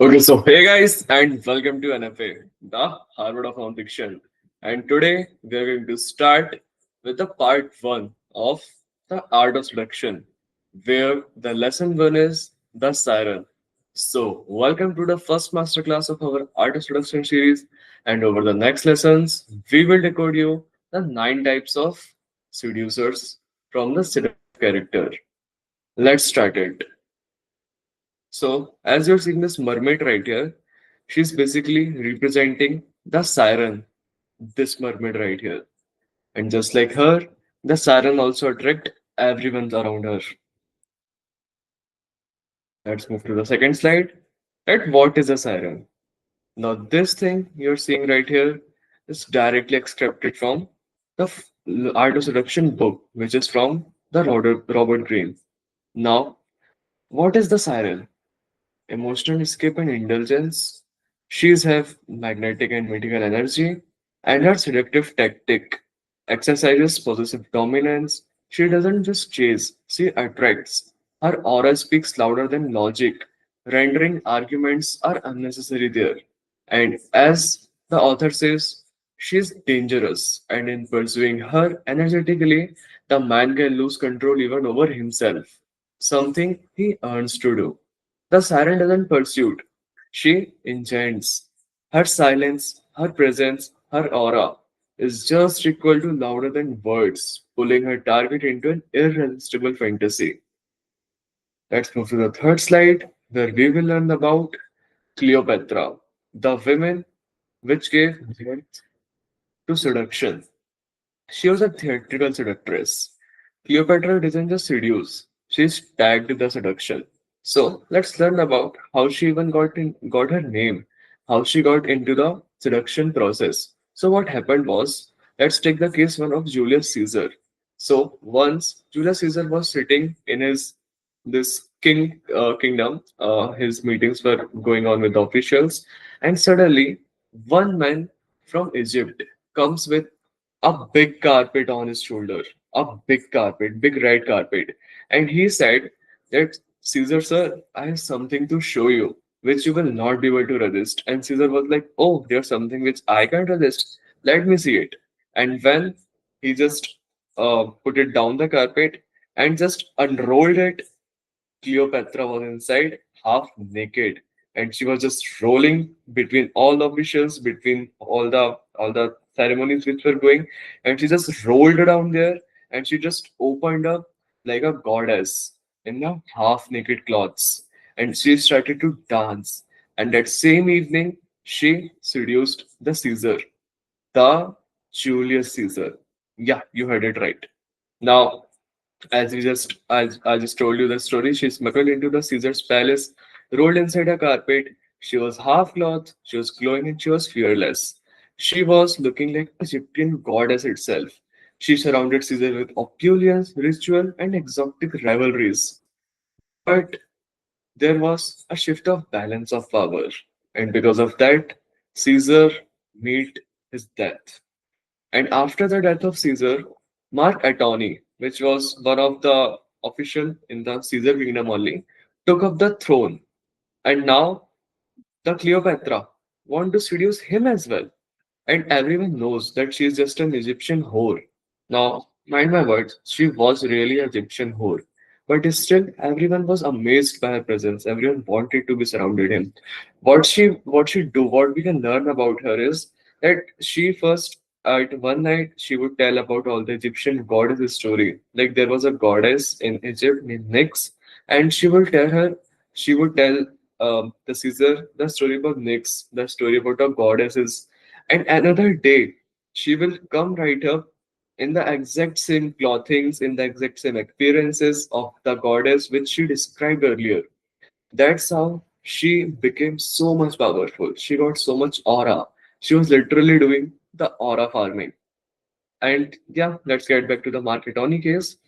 Okay, so hey guys, and welcome to NFA, the Harvard of Nonfiction. And today we are going to start with the part one of the Art of Seduction, where the lesson one is the siren. So, welcome to the first masterclass of our Art of Seduction series. And over the next lessons, we will decode you the nine types of seducers from the seductive character. Let's start it. So, as you're seeing this mermaid right here, she's basically representing the siren, this mermaid right here. And just like her, the siren also attract everyone around her. Let's move to the second slide. That what is a siren? Now, this thing you're seeing right here is directly extracted from the Art of Seduction book, which is from the Robert Greene. Now, what is the siren? Emotional escape and indulgence. She's have magnetic and mythical energy, and her seductive tactic exercises possessive dominance. She doesn't just chase, she attracts. Her aura speaks louder than logic, rendering arguments are unnecessary there. And as the author says, she's dangerous, and in pursuing her energetically, the man can lose control even over himself, something he earns to do. The siren doesn't pursue, she enchants. Her silence, her presence, her aura is just equal to louder than words, pulling her target into an irresistible fantasy. Let's move to the third slide, where we will learn about Cleopatra, the women which gave birth to seduction. She was a theatrical seductress. Cleopatra didn't just seduce, she tagged the seduction. So let's learn about how she even got her name, how she got into the seduction process. So what happened was, let's take the case one of Julius Caesar. So once Julius Caesar was sitting in his this kingdom, his meetings were going on with the officials, and suddenly one man from Egypt comes with a big carpet on his shoulder, a big carpet, big red carpet. And he said that, Caesar, sir, I have something to show you, which you will not be able to resist. And Caesar was like, oh, there's something which I can't resist. Let me see it. And when he just put it down the carpet and just unrolled it, Cleopatra was inside, half naked, and she was just rolling between all the officials, between all the ceremonies which were going, and she just rolled down there, and she just opened up like a goddess in a half naked clothes, and she started to dance. And that same evening, she seduced the Caesar, the Julius Caesar. Yeah, you heard it right. Now, as I just told you the story, she smuggled into the Caesar's palace, rolled inside a carpet. She was half clothed, she was glowing, and she was fearless. She was looking like the Egyptian goddess itself. She surrounded Caesar with opulence, ritual, and exotic rivalries. But there was a shift of balance of power, and because of that, Caesar met his death. And after the death of Caesar, Mark Antony, which was one of the official in the Caesar kingdom only, took up the throne. And now the Cleopatra want to seduce him as well. And everyone knows that she is just an Egyptian whore. Now, mind my words, she was really an Egyptian whore. But still, everyone was amazed by her presence. Everyone wanted to be surrounded him. What she do, what we can learn about her is that she first at one night she would tell about all the Egyptian goddess story. Like there was a goddess in Egypt named Nyx, and she would tell the Caesar the story about Nyx, the story about a goddesses, and another day, she will come right up in the exact same clothings, in the exact same appearances of the goddess which she described earlier. That's how she became so much powerful. She got so much aura. She was literally doing the aura farming. And yeah, let's get back to the Mark Antony case.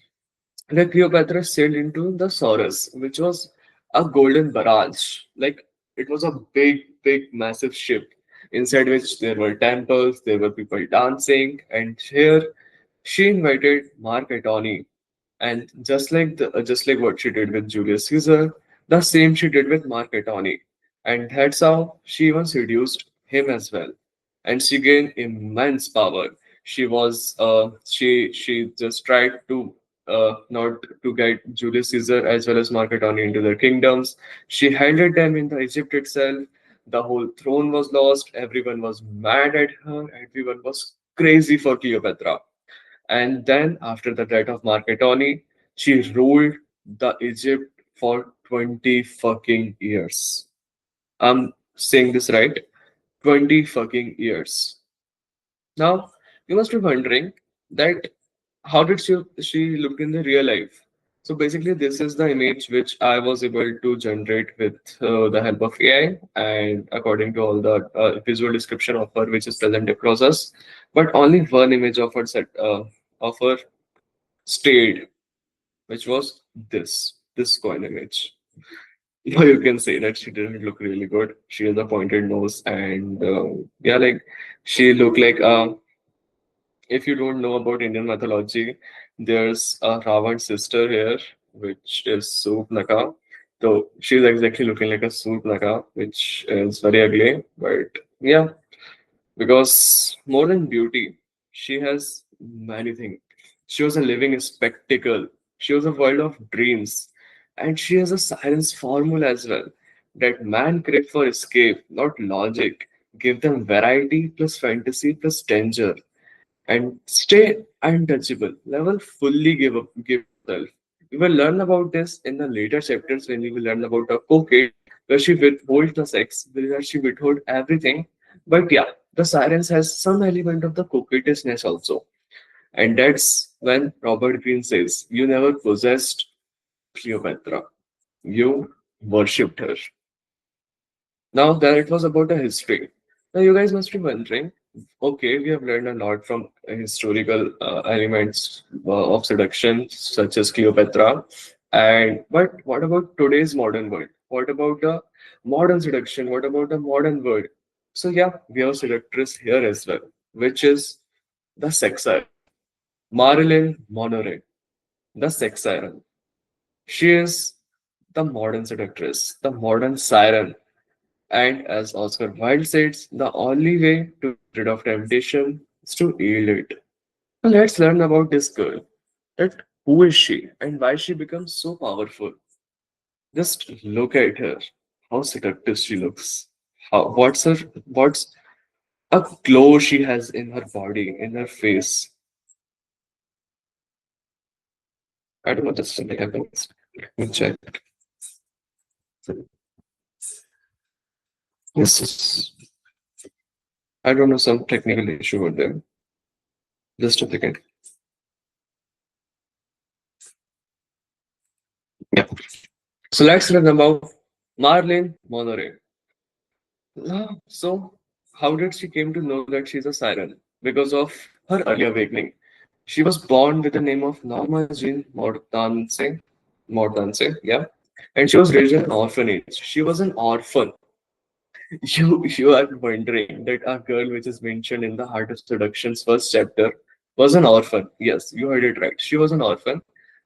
The Cleopatra sailed into the Saurus, which was a golden barrage. Like it was a big, massive ship inside which there were temples, there were people dancing, and here she invited Mark Antony. And just like what she did with Julius Caesar, the same she did with Mark Antony. And that's how she even seduced him as well. And she gained immense power. She just tried to not to get Julius Caesar as well as Mark Antony into their kingdoms. She handed them in the Egypt itself. The whole throne was lost. Everyone was mad at her. Everyone was crazy for Cleopatra. And then after the death of Mark Antony, she ruled the Egypt for 20 fucking years. I'm saying this right. 20 fucking years. Now, you must be wondering that how did she look in the real life? So basically, this is the image which I was able to generate with the help of AI and according to all the visual description of her, which is present across us. But only one image of her of her stayed, which was this coin image. Yeah, you can say that she didn't look really good. She has a pointed nose, and yeah, like she looked like if you don't know about Indian mythology, there's a Ravan's sister here, which is Surpanaka. So she's exactly looking like a Surpanaka, which is very ugly. But yeah, because more than beauty, she has many things. She was a living spectacle. She was a world of dreams. And she has a science formula as well that man crave for escape, not logic. Give them variety plus fantasy plus danger and stay untouchable. Never fully give yourself. We will learn about this in the later chapters when we will learn about a coquette where she withholds the sex, where she withhold everything. But yeah, the silence has some element of the coquettishness also. And that's when Robert Greene says, "You never possessed Cleopatra. You worshipped her." Now that it was about a history. Now you guys must be wondering, okay, we have learned a lot from historical elements of seduction, such as Cleopatra. And but what about today's modern world? What about the modern seduction? What about the modern world? So yeah, we have a seductress here as well, which is the sex siren, Marilyn Monroe, the sex siren. She is the modern seductress, the modern siren. And as Oscar Wilde says, the only way to get rid of temptation is to yield it. Now let's learn about this girl. That who is she and why she becomes so powerful? Just look at her. How seductive she looks. What's a glow she has in her body, in her face. I don't know just something happens. Let me check. Yes. I don't know some technical issue with them. Just a second. Yeah. So let's learn about Marlene Monroe. So, how did she came to know that she's a siren? Because of her early awakening. She was born with the name of Norma Jean Mordanse, yeah. And she was raised in an orphanage. She was an orphan. You are wondering that a girl which is mentioned in the Art of Seduction's first chapter was an orphan. Yes, you heard it right. She was an orphan.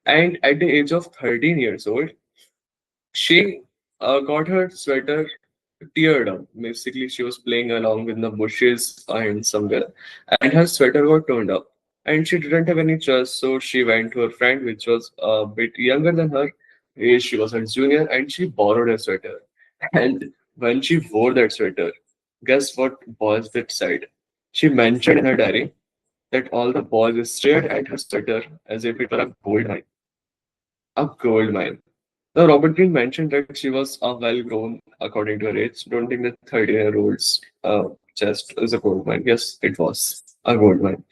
And at the age of 13 years old, she got her sweater teared up. Basically, she was playing along with the bushes and somewhere, and her sweater got turned up. And she didn't have any trust, so she went to her friend, which was a bit younger than her. She was her junior, and she borrowed a sweater. And when she wore that sweater, guess what boys did said? She mentioned in her diary that all the boys stared at her sweater as if it were a gold mine. A gold mine. Now, Robert Greene mentioned that she was a well-grown, according to her age. Don't think that 30-year-old's chest is a gold mine. Yes, it was a gold mine,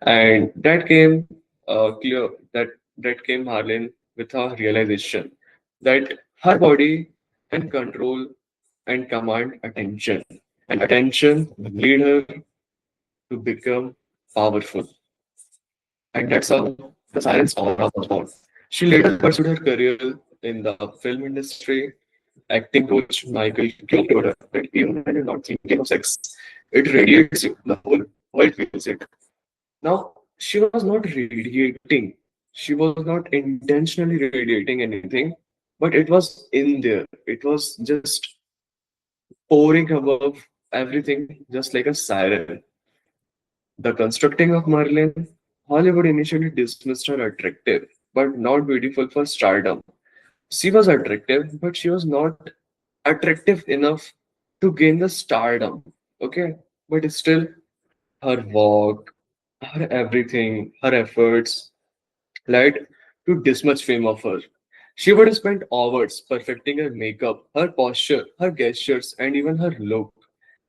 and that came clear that came Harlan with a realization that her body can control and command attention, and attention will lead her to become powerful, and that's how the Silence Aura was born. She later pursued her career in the film industry. Acting coach Michael King told her that even when you're not thinking of sex, it radiates you. The whole world feels it. Now, she was not radiating. She was not intentionally radiating anything, but it was in there. It was just pouring above everything just like a siren. The constructing of Merlin, Hollywood initially dismissed her attractive, but not beautiful for stardom. She was attractive, but she was not attractive enough to gain the stardom. Okay, but still, her walk, her everything, her efforts led to this much fame of her. She would spend hours perfecting her makeup, her posture, her gestures, and even her look.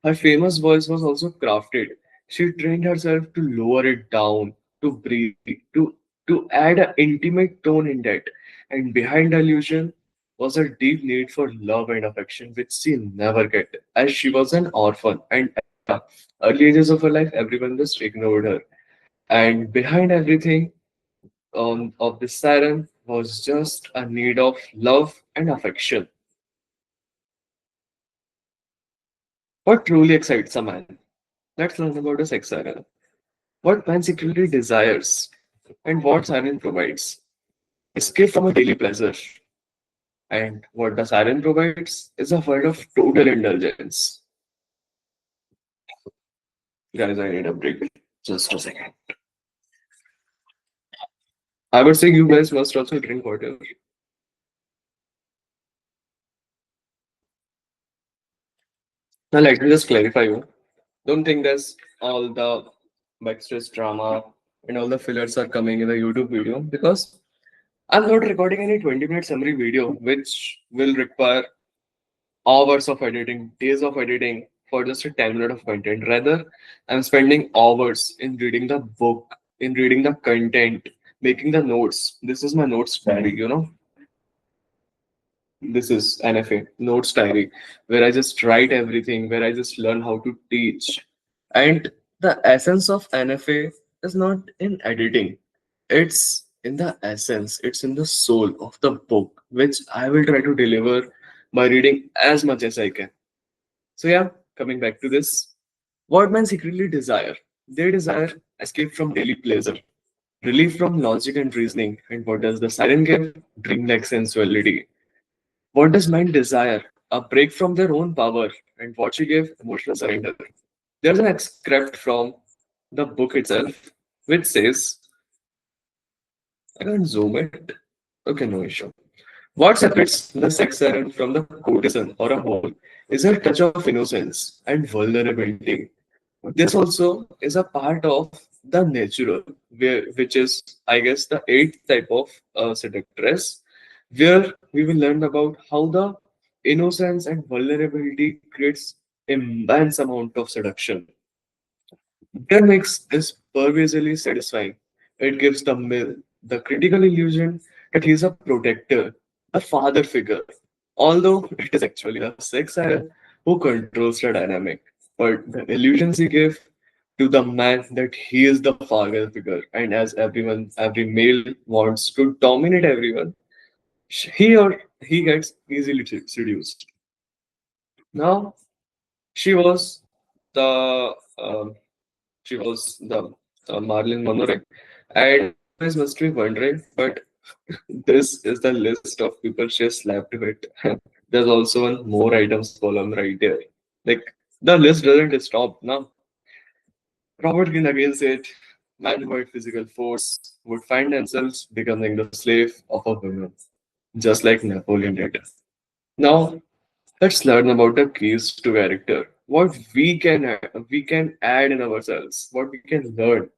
Her famous voice was also crafted. She trained herself to lower it down, to breathe, to add an intimate tone in that. And behind the illusion was a deep need for love and affection, which she never get, as she was an orphan. And at the early ages of her life, everyone just ignored her. And behind everything of this siren was just a need of love and affection. What truly excites a man? Let's learn about the sex siren. What man secretly desires and what siren provides. Escape from a daily pleasure. And what the siren provides is a world of total indulgence. Guys, I need a break. Just a second. I would say you guys must also drink water. Now, let me just clarify you. Don't think there's all the backstreet drama and all the fillers are coming in the YouTube video because I'm not recording any 20-minute summary video which will require hours of editing, days of editing for just a 10 minute of content. Rather, I'm spending hours in reading the book, in reading the content, making the notes. This is my notes diary. This is NFA, notes diary, where I just write everything, where I just learn how to teach. And the essence of NFA is not in editing, it's in the essence, it's in the soul of the book, which I will try to deliver by reading as much as I can. So, yeah, coming back to this, what men secretly desire? They desire escape from daily pleasure, relief from logic and reasoning. And what does the siren give? Dreamlike sensuality. What does mind desire? A break from their own power. And what she gave? Emotional surrender. There's an excerpt from the book itself, which says, I can't zoom it. Okay, no issue. What separates the sex siren from the courtesan or a whole is a touch of innocence and vulnerability. This also is a part of the natural, which is, I guess, the eighth type of seductress, where we will learn about how the innocence and vulnerability creates immense amount of seduction. Their mix is pervasively satisfying. It gives the male the critical illusion that he is a protector, a father figure, although it is actually the sex siren who controls the dynamic. But the illusions he gives to the man that he is the father figure, and as every male wants to dominate everyone, he or he gets easily seduced. Now, she was the she was the Marilyn Monroe. And you guys must be wondering, but this is the list of people she has slapped with. There's also one more items column right there. Like the list doesn't stop now. Robert Greene again said, man who had physical force would find themselves becoming the slave of a woman, just like Napoleon did. Now let's learn about the keys to character. What we can add in ourselves, what we can learn.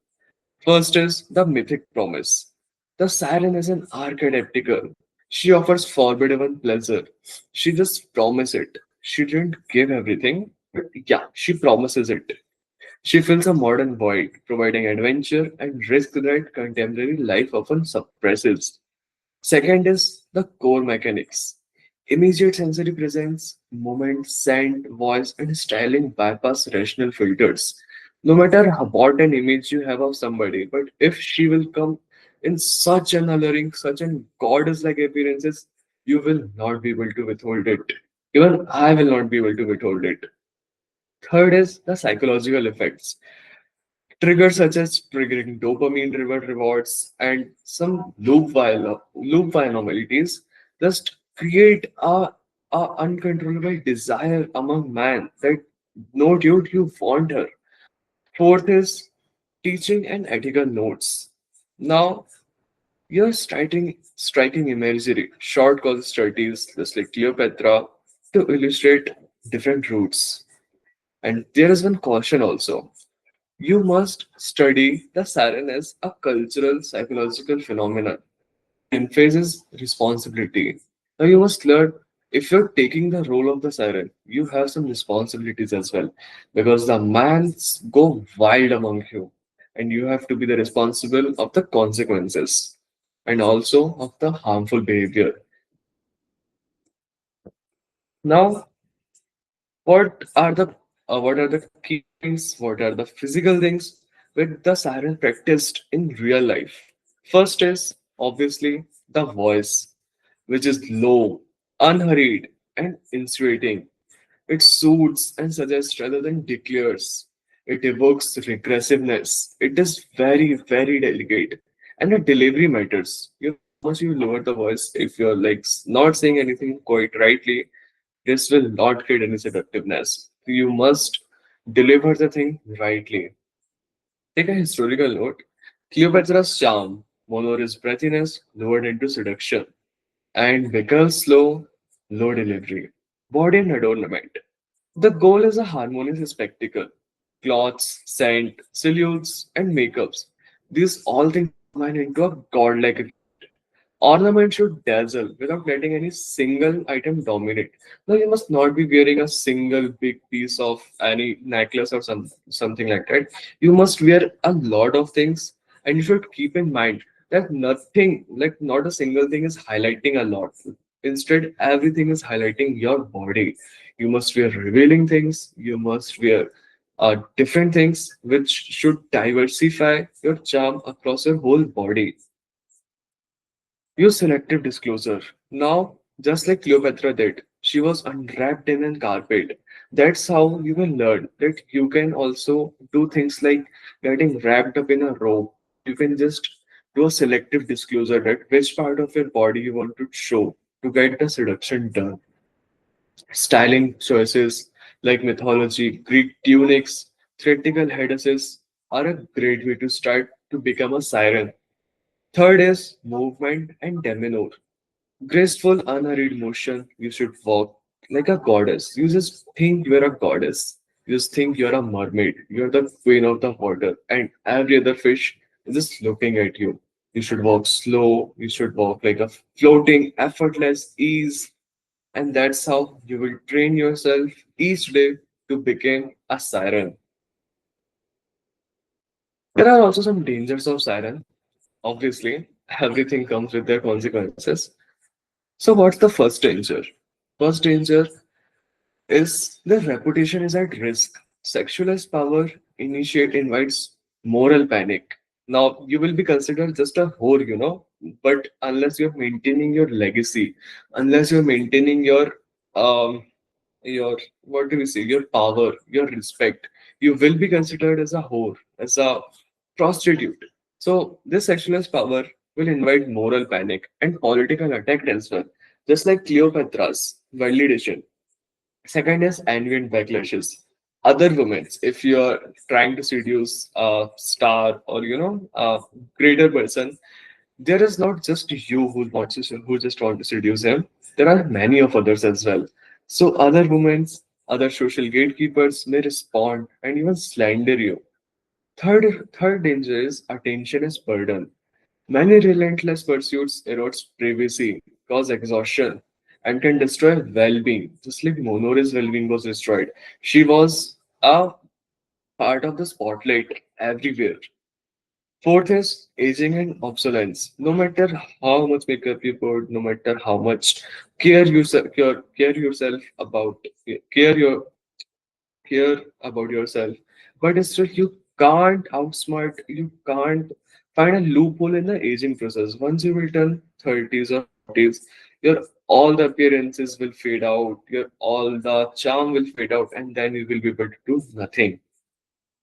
First is the mythic promise. The siren is an archetypical. She offers forbidden pleasure. She just promises it. She didn't give everything, but yeah, she promises it. She fills a modern void, providing adventure and risk that contemporary life often suppresses. Second is the core mechanics. Immediate sensory presence, movement, scent, voice, and styling bypass rational filters. No matter what an image you have of somebody, but if she will come in such an alluring, such an goddess-like appearances, you will not be able to withhold it. Even I will not be able to withhold it. Third is the psychological effects. Triggers such as triggering dopamine driven rewards and some loop anomalies just create a a uncontrollable desire among man that no dude, you want her. Fourth is teaching and ethical notes. Now you're striking imagery, short cause studies, just like Cleopatra, to illustrate different routes. And there is one caution also. You must study the siren as a cultural psychological phenomenon. Emphasizes responsibility. Now you must learn if you're taking the role of the siren, you have some responsibilities as well. Because the mans go wild among you. And you have to be the responsible of the consequences and also of the harmful behavior. Now, what are the key things? What are the physical things with the siren practiced in real life? First is obviously the voice, which is low, unhurried, and insinuating. It soothes and suggests rather than declares. It evokes regressiveness. It is very, very delicate. And the delivery matters. How much you lower the voice if you're like not saying anything quite rightly, this will not create any seductiveness. You must deliver the thing rightly. Take a historical note. Cleopatra's charm, Monora's breathiness, lowered into seduction, and Bickel's slow, low delivery. Body and adornment. The goal is a harmonious spectacle. Clothes, scent, silhouettes, and makeups. These all things combine into a godlike. Ornament should dazzle without letting any single item dominate. Now you must not be wearing a single big piece of any necklace or something like that. You must wear a lot of things, and you should keep in mind that nothing, like not a single thing, is highlighting a lot. Instead, everything is highlighting your body. You must wear revealing things. You must wear different things which should diversify your charm across your whole body. Use selective disclosure. Now, just like Cleopatra did, she was unwrapped in a carpet. That's how you will learn that you can also do things like getting wrapped up in a rope. You can just do a selective disclosure that which part of your body you want to show to get the seduction done. Styling choices like mythology, Greek tunics, theatrical headdresses are a great way to start to become a siren. Third is movement and demeanor. Graceful, unhurried motion. You should walk like a goddess. You just think you're a goddess. You just think you're a mermaid. You're the queen of the water, and every other fish is just looking at you. You should walk slow. You should walk like a floating, effortless ease, and that's how you will train yourself each day to become a siren. There are also some dangers of siren. Obviously, everything comes with their consequences. So, what's the first danger? First danger is the reputation is at risk. Sexualized power invites moral panic. Now, you will be considered just a whore, but unless you're maintaining your legacy, unless you're maintaining um, your what do we say, your power, your respect, you will be considered as a whore, as a prostitute. So, this sexualized power will invite moral panic and political attack as well, just like Cleopatra's validation. Second is envy backlashes. Other women, if you're trying to seduce a star or a greater person, there is not just you who just want to seduce him. There are many of others as well. So other women, other social gatekeepers may respond and even slander you. Third danger is attention is burden. Many relentless pursuits erodes privacy, cause exhaustion, and can destroy well-being. Just like Monore's well-being was destroyed, she was a part of the spotlight everywhere. Fourth is aging and obsolescence. No matter how much makeup you put, no matter how much care yourself about care your care about yourself, but still you can't outsmart, you can't find a loophole in the aging process. Once you will turn 30s or 40s, your all the appearances will fade out, your all the charm will fade out, and then you will be able to do nothing.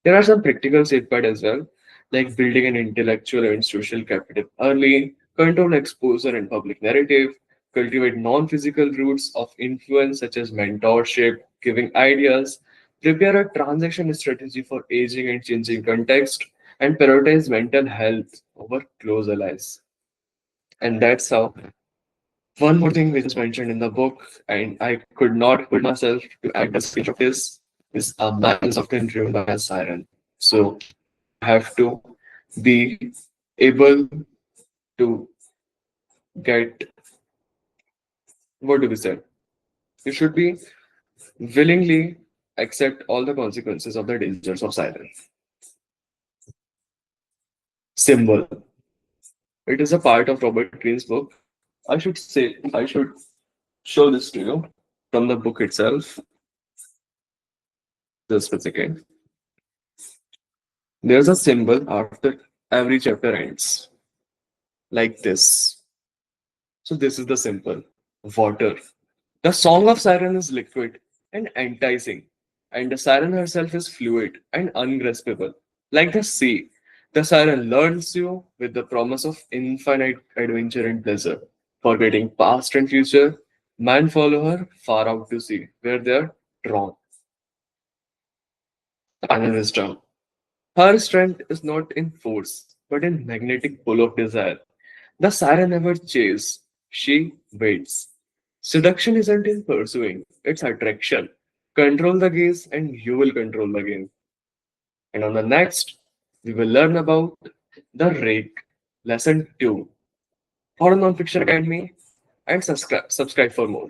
There are some practical safeguards as well, like building an intellectual and social capital early, control exposure and public narrative, cultivate non physical routes of influence such as mentorship, giving ideas, prepare a transaction strategy for aging and changing context, and prioritize mental health over close allies. And that's how one more thing which is mentioned in the book, and I could not put myself to add a speech of this, is a man is often driven by a siren. So have to be able to get, what do we say? You should be willingly accept all the consequences of the dangers of silence. Symbol. It is a part of Robert Greene's book. I should show this to you from the book itself. Just a second. There's a symbol after every chapter ends, like this. So this is the symbol. Water. The song of siren is liquid and enticing, and the siren herself is fluid and ungraspable. Like the sea, the siren lures you with the promise of infinite adventure and pleasure. Forgetting past and future, man follow her far out to sea, where they are drawn. And wisdom. Her strength is not in force, but in magnetic pull of desire. The siren never chases, she waits. Seduction isn't in pursuing, it's attraction. Control the gaze, and you will control the game. And on the next, we will learn about the rake, lesson 2. Follow Nonfiction Academy and subscribe for more.